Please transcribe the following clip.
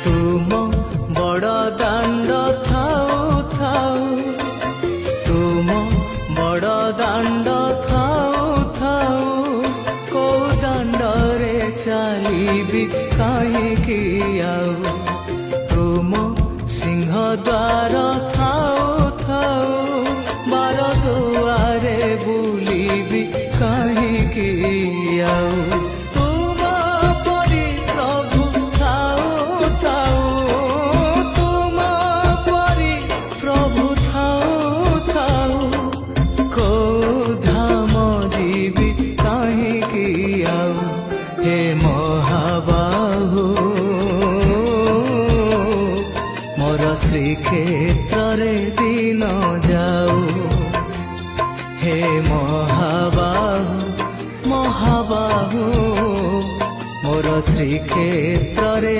तुम बड़ दाण्ड थाऊ थाऊ तुम बड़ दाण्ड थाऊ थाऊ को दाण्डरे चलिबी काहींकि आउ तुम सिंह द्वार थाऊ थाऊ बार दुआरे बुलिबी काहींकि आउ तुम परी प्रभु थाऊ थाऊ तुम परी प्रभु थाऊ थाऊ को धाम जीवी काहींकि आउ हे महाबाहु मोर श्रीक्षेत्र रे दिन जाऊ हे महाबाहु महाबाहु मोर श्रीक्षेत्र रे।